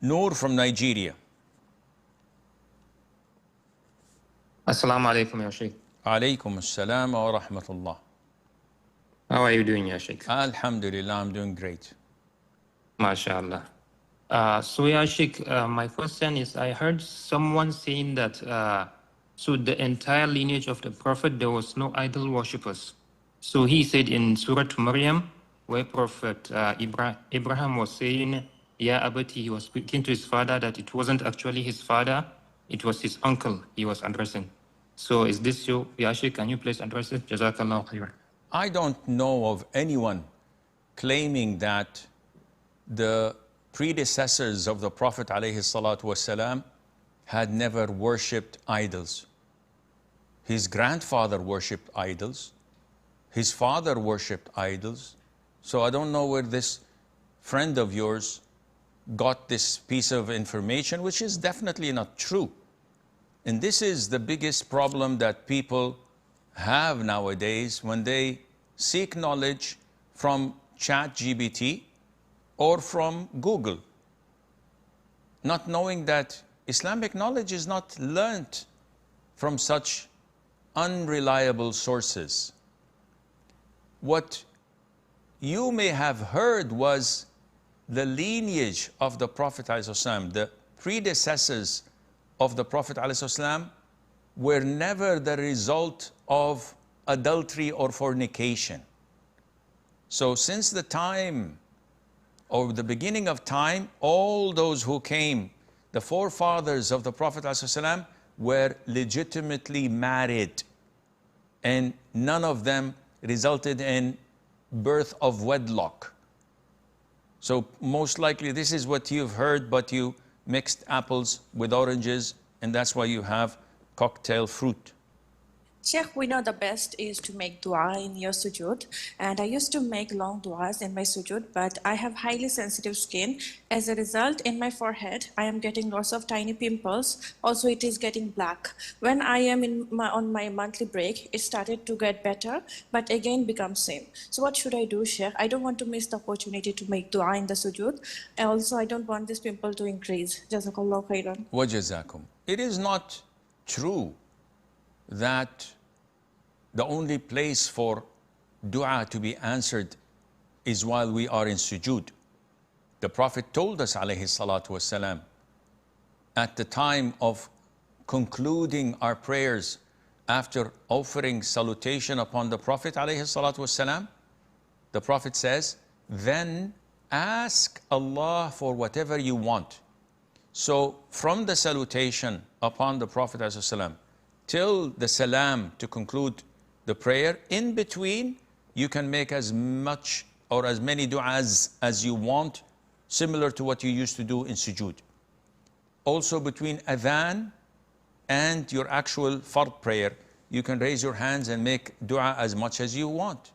Noor from Nigeria. Assalamu alaikum, Ya Sheikh. Alaykum assalam wa rahmatullah. How are you doing, Ya Sheikh? Alhamdulillah, I'm doing great. MashaAllah. So, Ya Sheikh, my question is, I heard someone saying that so the entire lineage of the Prophet, there was no idol worshippers. So he said in Surah Maryam, where Prophet Abraham was saying, Ya Abati, he was speaking to his father that it wasn't actually his father, it was his uncle he was addressing. So is this you, Ya Sheikh? Can you please address it? Jazakallah khairan. I don't know of anyone claiming that the predecessors of the Prophet ﷺ had never worshipped idols. His grandfather worshipped idols. His father worshipped idols. So I don't know where this friend of yours got this piece of information, which is definitely not true. And this is the biggest problem that people have nowadays when they seek knowledge from ChatGPT or from Google, not knowing that Islamic knowledge is not learnt from such unreliable sources. What you may have heard was the lineage of the Prophet ﷺ, the predecessors of the Prophet ﷺ were never the result of adultery or fornication. So since the time or the beginning of time, all those who came, the forefathers of the Prophet ﷺ, were legitimately married, and none of them resulted in birth of wedlock. So most likely this is what you've heard, but you mixed apples with oranges, and that's why you have cocktail fruit. Sheikh, we know the best is to make dua in your sujood, and I used to make long duas in my sujood, but I have highly sensitive skin. As a result, in my forehead, I am getting lots of tiny pimples. Also, it is getting black. When I am on my monthly break, it started to get better, but again becomes same. So what should I do, Sheikh? I don't want to miss the opportunity to make dua in the sujood. And also, I don't want this pimple to increase. Jazakallah khairan. Wa jazakum. It is not true that the only place for dua to be answered is while we are in sujood. The Prophet told us, alayhi salatu wasalam, at the time of concluding our prayers after offering salutation upon the Prophet alayhi salatu wasalam, the Prophet says, then ask Allah for whatever you want. So from the salutation upon the Prophet alayhi salatu wasalam till the salam to conclude the prayer, in between you can make as much or as many du'as as you want, similar to what you used to do in sujood. Also between adhan and your actual fard prayer, you can raise your hands and make dua as much as you want.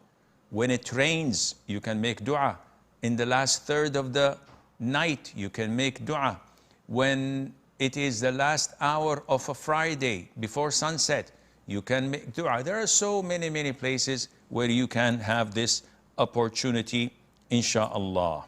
When it rains, you can make dua. In the last third of the night, you can make dua. When it is the last hour of a Friday before sunset, you can make dua. There are so many places where you can have this opportunity, insha'Allah.